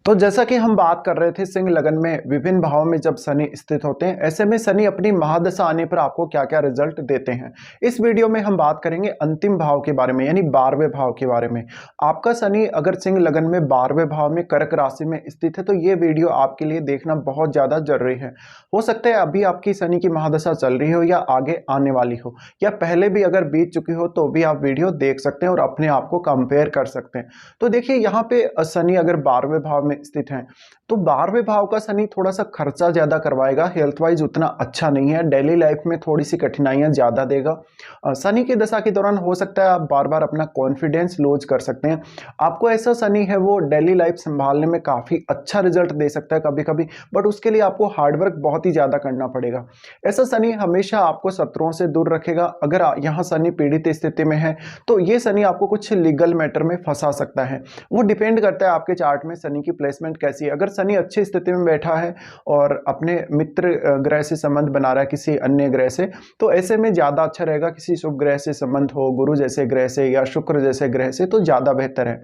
तो जैसा कि हम बात कर रहे थे सिंह लगन में विभिन्न भावों में जब शनि स्थित होते हैं, ऐसे में शनि अपनी महादशा आने पर आपको क्या-क्या रिजल्ट देते हैं। इस वीडियो में हम बात करेंगे अंतिम भाव के बारे में, यानी 12वें भाव के बारे में। आपका शनि अगर सिंह लगन में 12वें भाव में कर्क राशि में स्थित है, तो ये वीडियो आपके लिए देखना बहुत ज़्यादा जरूरी है। हो सकता है अभी आपकी शनि की महादशा चल रही हो या आगे आने वाली हो, या पहले भी अगर बीत चुकी हो तो भी आप वीडियो देख सकते हैं और अपने आप को कंपेयर कर सकते हैं। तो देखिए यहाँ पे शनि अगर 12वें भाव में स्थित हैं, तो 12वें भाव का शनि थोड़ा सा खर्चा ज्यादा करवाएगा, हेल्थ वाइज उतना अच्छा नहीं है, डेली लाइफ में थोड़ी सी कठिनाइयां ज्यादा देगा। शनि की दशा के दौरान हो सकता है आप बार बार अपना कॉन्फिडेंस लूज कर सकते हैं। आपको ऐसा शनि है वो डेली लाइफ संभालने में काफी अच्छा रिजल्ट दे सकता है कभी कभी, बट उसके लिए आपको हार्डवर्क बहुत ही ज्यादा करना पड़ेगा। ऐसा शनि हमेशा आपको शत्रुओं से दूर रखेगा। अगर यहाँ शनि पीड़ित स्थिति में है तो ये शनि आपको कुछ लीगल मैटर में फंसा सकता है। वो डिपेंड करता है आपके चार्ट में शनि की प्लेसमेंट कैसी है। अगर शनि अच्छी स्थिति में बैठा है और अपने मित्र ग्रह से संबंध बना रहा है किसी अन्य ग्रह से, तो ऐसे में ज्यादा अच्छा रहेगा। किसी शुभ ग्रह से संबंध हो, गुरु जैसे ग्रह से या शुक्र जैसे ग्रह से, तो ज्यादा बेहतर है।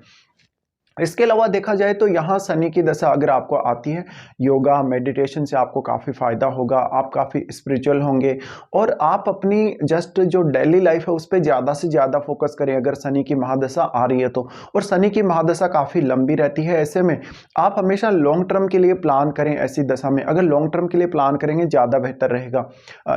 इसके अलावा देखा जाए तो यहाँ शनि की दशा अगर आपको आती है, योगा मेडिटेशन से आपको काफ़ी फायदा होगा, आप काफ़ी स्पिरिचुअल होंगे और आप अपनी जस्ट जो डेली लाइफ है उस पर ज़्यादा से ज़्यादा फोकस करें अगर शनि की महादशा आ रही है तो। और शनि की महादशा काफ़ी लंबी रहती है, ऐसे में आप हमेशा लॉन्ग टर्म के लिए प्लान करें। ऐसी दशा में अगर लॉन्ग टर्म के लिए प्लान करेंगे ज़्यादा बेहतर रहेगा।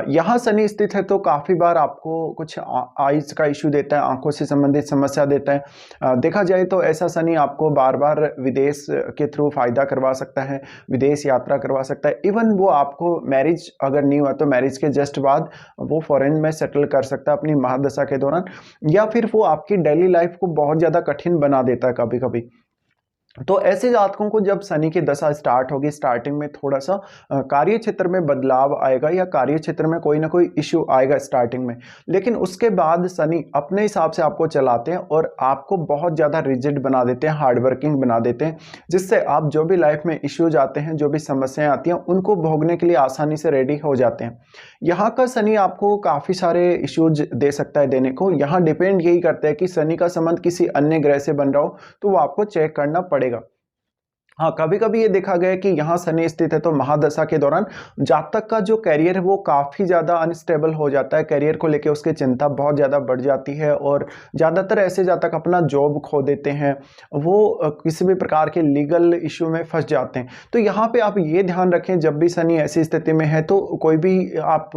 यहाँ शनि स्थित है तो काफ़ी बार आपको कुछ आइज का इशू देता है, आंखों से संबंधित समस्या देता है। देखा जाए तो ऐसा शनि आपको बार बार विदेश के थ्रू फायदा करवा सकता है, विदेश यात्रा करवा सकता है। इवन वो आपको मैरिज अगर नहीं हुआ तो मैरिज के जस्ट बाद वो फॉरेन में सेटल कर सकता है अपनी महादशा के दौरान, या फिर वो आपकी डेली लाइफ को बहुत ज़्यादा कठिन बना देता है कभी कभी। तो ऐसे जातकों को जब शनि की दशा स्टार्ट होगी, स्टार्टिंग में थोड़ा सा कार्य क्षेत्र में बदलाव आएगा या कार्य क्षेत्र में कोई ना कोई इश्यू आएगा स्टार्टिंग में, लेकिन उसके बाद शनि अपने हिसाब से आपको चलाते हैं और आपको बहुत ज़्यादा रिजिड बना देते हैं, हार्ड वर्किंग बना देते हैं, जिससे आप जो भी लाइफ में इश्यूज आते हैं, जो भी समस्याएं आती हैं, उनको भोगने के लिए आसानी से रेडी हो जाते हैं। यहाँ का शनि आपको काफ़ी सारे इश्यूज दे सकता है देने को। यहाँ डिपेंड यही करता है कि शनि का संबंध किसी अन्य ग्रह से बन रहा हो तो वो आपको चेक करना पड़ेगा। हाँ, कभी कभी ये देखा गया है कि यहाँ शनि स्थित है तो महादशा के दौरान जातक का जो कैरियर है वो काफी ज्यादा अनस्टेबल हो जाता है, कैरियर को लेके उसकी चिंता बहुत ज्यादा बढ़ जाती है और ज्यादातर ऐसे जातक अपना जॉब खो देते हैं, वो किसी भी प्रकार के लीगल इश्यू में फंस जाते हैं। तो यहाँ पे आप ये ध्यान रखें जब भी शनि ऐसी स्थिति में है तो कोई भी आप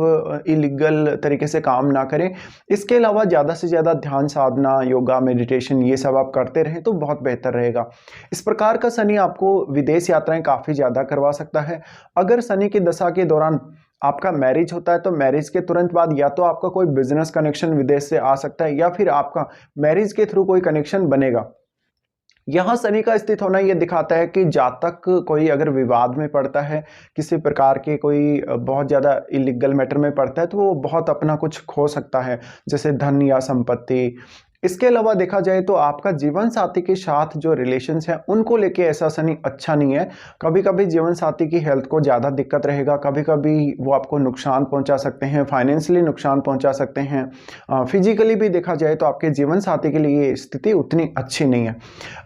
इलीगल तरीके से काम ना करें। इसके अलावा ज्यादा से ज्यादा ध्यान साधना, योगा मेडिटेशन ये सब आप करते रहें तो बहुत बेहतर रहेगा। इस प्रकार का शनि आपको विदेश यात्राएं काफी ज्यादा करवा सकता है। अगर शनि की दशा के दौरान आपका मैरिज होता है तो मैरिज के तुरंत बाद या तो आपका कोई बिजनेस कनेक्शन विदेश से आ सकता है या फिर आपका मैरिज के थ्रू कोई कनेक्शन बनेगा। यहाँ शनि का स्थित होना यह दिखाता है कि जातक कोई अगर विवाद में पड़ता है, किसी प्रकार के कोई बहुत ज्यादा इलीगल मैटर में पड़ता है, तो वो बहुत अपना कुछ खो सकता है, जैसे धन या संपत्ति। इसके अलावा देखा जाए तो आपका जीवन साथी के साथ जो रिलेशंस हैं उनको लेके ऐसा शनि अच्छा नहीं है। कभी कभी जीवन साथी की हेल्थ को ज़्यादा दिक्कत रहेगा, कभी कभी वो आपको नुकसान पहुंचा सकते हैं, फाइनेंशियली नुकसान पहुंचा सकते हैं। फिजिकली भी देखा जाए तो आपके जीवन साथी के लिए ये स्थिति उतनी अच्छी नहीं है।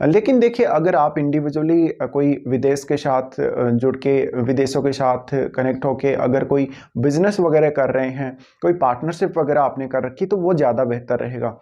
लेकिन देखिए अगर आप इंडिविजुअली कोई विदेश के साथ जुड़ के, विदेशों के साथ कनेक्ट होके अगर कोई बिजनेस वगैरह कर रहे हैं, कोई पार्टनरशिप वगैरह आपने कर रखी, तो वो ज़्यादा बेहतर रहेगा।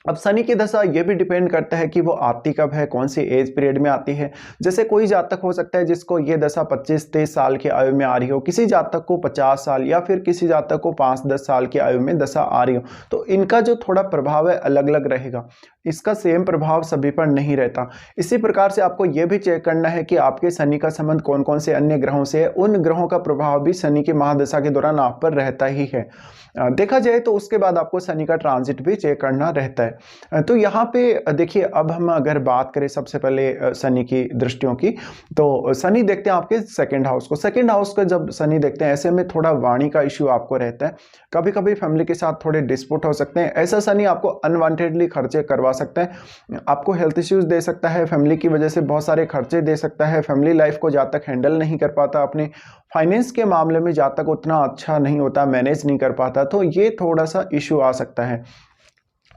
अब शनि की दशा ये भी डिपेंड करता है कि वो आती कब है, कौन सी एज पीरियड में आती है। जैसे कोई जातक हो सकता है जिसको ये दशा 25-23 साल की आयु में आ रही हो, किसी जातक को 50 साल या फिर किसी जातक को 5-10 साल की आयु में दशा आ रही हो, तो इनका जो थोड़ा प्रभाव है अलग अलग रहेगा। इसका सेम प्रभाव सभी पर नहीं रहता। इसी प्रकार से आपको यह भी चेक करना है कि आपके शनि का संबंध कौन कौन से अन्य ग्रहों से है, उन ग्रहों का प्रभाव भी शनि की महादशा के दौरान आप पर रहता ही है। देखा जाए तो उसके बाद आपको शनि का ट्रांजिट भी चेक करना रहता है। तो यहाँ पे देखिए अब हम अगर बात करें सबसे पहले शनि की दृष्टियों की, तो शनि देखते हैं आपके सेकंड हाउस को। सेकंड हाउस को जब शनि देखते हैं ऐसे में थोड़ा वाणी का इश्यू आपको रहता है, कभी कभी फैमिली के साथ थोड़े डिस्प्यूट हो सकते हैं। ऐसा शनि आपको अनवांटेडली खर्चे करवा सकता है, आपको हेल्थ इश्यूज दे सकता है, फैमिली की वजह से बहुत सारे खर्चे दे सकता है, फैमिली लाइफ को जहाँ तक हैंडल नहीं कर पाता, अपने फाइनेंस के मामले में जहाँ तक उतना अच्छा नहीं होता, मैनेज नहीं कर पाता, तो ये थोड़ा सा इश्यू आ सकता है।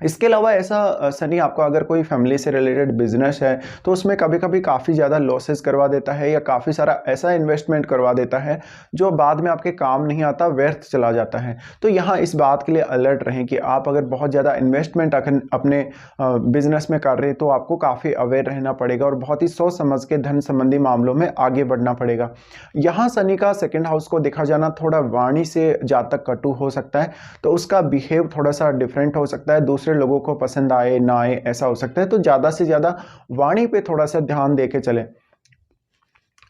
इसके अलावा ऐसा शनि आपको अगर कोई फैमिली से रिलेटेड बिजनेस है तो उसमें कभी कभी काफ़ी ज़्यादा लॉसेस करवा देता है या काफ़ी सारा ऐसा इन्वेस्टमेंट करवा देता है जो बाद में आपके काम नहीं आता, व्यर्थ चला जाता है। तो यहाँ इस बात के लिए अलर्ट रहें कि आप अगर बहुत ज़्यादा इन्वेस्टमेंट अपने बिजनेस में कर रहे हैं तो आपको काफ़ी अवेयर रहना पड़ेगा और बहुत ही सोच समझ के धन संबंधी मामलों में आगे बढ़ना पड़ेगा। यहाँ शनि का सेकेंड हाउस को देखा जाना थोड़ा वाणी से जातक कटु हो सकता है, तो उसका बिहेव थोड़ा सा डिफरेंट हो सकता है, दूसरे लोगों को पसंद आए ना आए ऐसा हो सकता है। तो ज़्यादा से ज़्यादा वाणी पे थोड़ा सा ध्यान दे के चलें।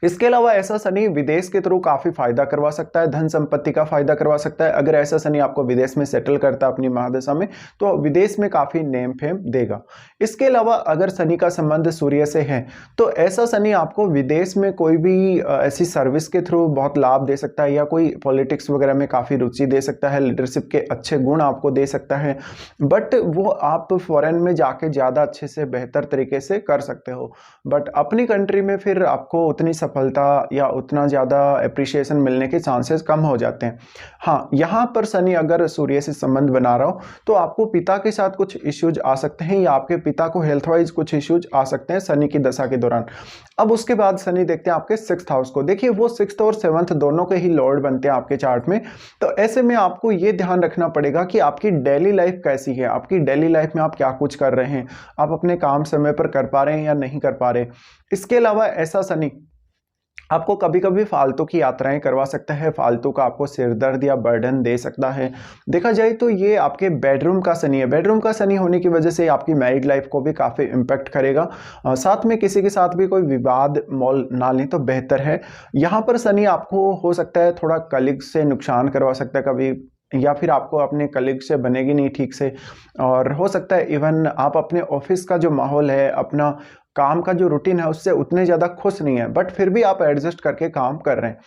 इसके अलावा ऐसा शनि विदेश के थ्रू काफ़ी फायदा करवा सकता है, धन संपत्ति का फायदा करवा सकता है। अगर ऐसा शनि आपको विदेश में सेटल करता है अपनी महादशा में तो विदेश में काफ़ी नेम फेम देगा। इसके अलावा अगर शनि का संबंध सूर्य से है तो ऐसा शनि आपको विदेश में कोई भी ऐसी सर्विस के थ्रू बहुत लाभ दे सकता है या कोई पॉलिटिक्स वगैरह में काफ़ी रुचि दे सकता है, लीडरशिप के अच्छे गुण आपको दे सकता है, बट वो आप फॉरेन में जाके ज़्यादा अच्छे से बेहतर तरीके से कर सकते हो। बट अपनी कंट्री में फिर आपको उतनी सफलता या उतना ज़्यादा एप्रिसिएशन मिलने के चांसेस कम हो जाते हैं। हाँ, यहाँ पर शनि अगर सूर्य से संबंध बना रहा हो तो आपको पिता के साथ कुछ इश्यूज आ सकते हैं या आपके पिता को हेल्थ वाइज कुछ इश्यूज आ सकते हैं शनि की दशा के दौरान। अब उसके बाद शनि देखते हैं आपके 6th हाउस को। देखिए वो 6th और 7th दोनों के ही लॉर्ड बनते हैं आपके चार्ट में। तो ऐसे में आपको ये ध्यान रखना पड़ेगा कि आपकी डेली लाइफ कैसी है, आपकी डेली लाइफ में आप क्या कुछ कर रहे हैं, आप अपने काम समय पर कर पा रहे हैं या नहीं कर पा रहे। इसके अलावा ऐसा शनि आपको कभी कभी फालतू की यात्राएं करवा सकता है, फालतू का आपको सिरदर्द या बर्डन दे सकता है। देखा जाए तो ये आपके बेडरूम का शनि है। बेडरूम का शनि होने की वजह से आपकी मैरिड लाइफ को भी काफ़ी इम्पैक्ट करेगा। साथ में किसी के साथ भी कोई विवाद मोल ना लें तो बेहतर है। यहाँ पर शनि आपको हो सकता है थोड़ा कलीग से नुकसान करवा सकता है कभी, या फिर आपको अपने कलीग से बनेगी नहीं ठीक से, और हो सकता है इवन आप अपने ऑफिस का जो माहौल है, अपना काम का जो रूटीन है उससे उतने ज़्यादा खुश नहीं है, बट फिर भी आप एडजस्ट करके काम कर रहे हैं।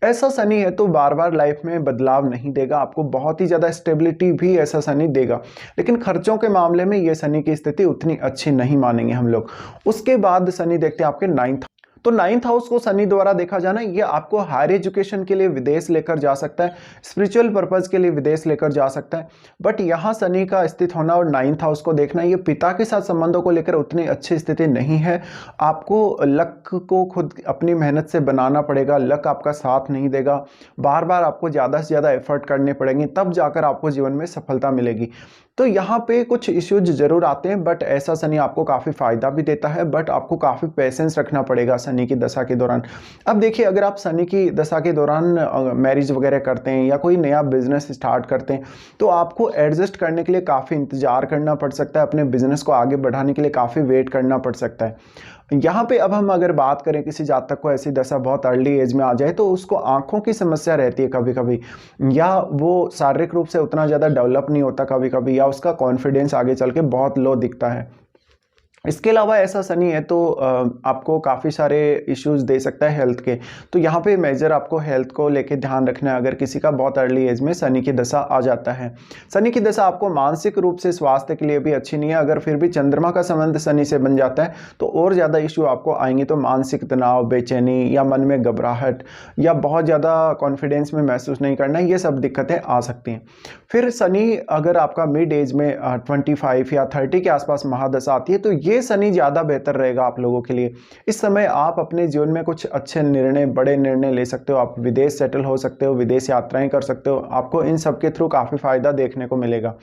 ऐसा शनि है तो बार बार लाइफ में बदलाव नहीं देगा, आपको बहुत ही ज़्यादा स्टेबिलिटी भी ऐसा शनि देगा, लेकिन खर्चों के मामले में ये शनि की स्थिति उतनी अच्छी नहीं मानेंगे हम लोग। उसके बाद शनि देखते हैं आपके 9th। तो 9th हाउस को शनि द्वारा देखा जाना, ये आपको हायर एजुकेशन के लिए विदेश लेकर जा सकता है, स्पिरिचुअल पर्पज के लिए विदेश लेकर जा सकता है। बट यहाँ शनि का स्थित होना और 9th हाउस को देखना, ये पिता के साथ संबंधों को लेकर उतनी अच्छी स्थिति नहीं है। आपको लक को खुद अपनी मेहनत से बनाना पड़ेगा, लक आपका साथ नहीं देगा, बार बार आपको ज़्यादा से ज़्यादा एफर्ट करने पड़ेंगे, तब जाकर आपको जीवन में सफलता मिलेगी। तो यहाँ पे कुछ इश्यूज जरूर आते हैं, बट ऐसा शनि आपको काफ़ी फायदा भी देता है, बट आपको काफ़ी पेशेंस रखना पड़ेगा शनि की दशा के दौरान। अब देखिए, अगर आप शनि की दशा के दौरान मैरिज वगैरह करते हैं या कोई नया बिजनेस स्टार्ट करते हैं तो आपको एडजस्ट करने के लिए काफ़ी इंतजार करना पड़ सकता है, अपने बिजनेस को आगे बढ़ाने के लिए काफ़ी वेट करना पड़ सकता है। यहाँ पे अब हम अगर बात करें किसी जातक को ऐसी दशा बहुत अर्ली एज में आ जाए तो उसको आंखों की समस्या रहती है कभी कभी, या वो शारीरिक रूप से उतना ज़्यादा डेवलप नहीं होता कभी कभी, या उसका कॉन्फिडेंस आगे चल के बहुत लो दिखता है। इसके अलावा ऐसा शनि है तो आपको काफ़ी सारे इश्यूज दे सकता है हेल्थ के। तो यहाँ पे मेजर आपको हेल्थ को लेके ध्यान रखना है अगर किसी का बहुत अर्ली एज में शनि की दशा आ जाता है। शनि की दशा आपको मानसिक रूप से स्वास्थ्य के लिए भी अच्छी नहीं है। अगर फिर भी चंद्रमा का संबंध शनि से बन जाता है तो और ज़्यादा इश्यू आपको आएंगे। तो मानसिक तनाव, बेचैनी या मन में घबराहट या बहुत ज़्यादा कॉन्फिडेंस में महसूस नहीं करना, ये सब दिक्कतें आ सकती हैं। फिर शनि अगर आपका मिड एज में 25 या 30 के आसपास महादशा आती है तो ये शनि ज़्यादा बेहतर रहेगा आप लोगों के लिए। इस समय आप अपने जीवन में कुछ अच्छे निर्णय, बड़े निर्णय ले सकते हो, आप विदेश सेटल हो सकते हो, विदेश यात्राएं कर सकते हो, आपको इन सब के थ्रू काफ़ी फायदा देखने को मिलेगा।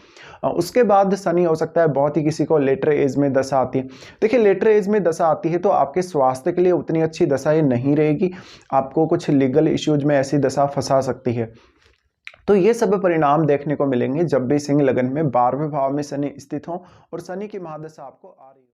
उसके बाद शनि हो सकता है बहुत ही किसी को लेटर एज में दशा आती है। देखिए, लेटर एज में दशा आती है तो आपके स्वास्थ्य के लिए उतनी अच्छी दशा ये नहीं रहेगी, आपको कुछ लीगल इश्यूज में ऐसी दशा फंसा सकती है। तो ये सब परिणाम देखने को मिलेंगे जब भी सिंह लगन में 12वें भाव में शनि स्थित हो और शनि की महादशा आपको आ रही है।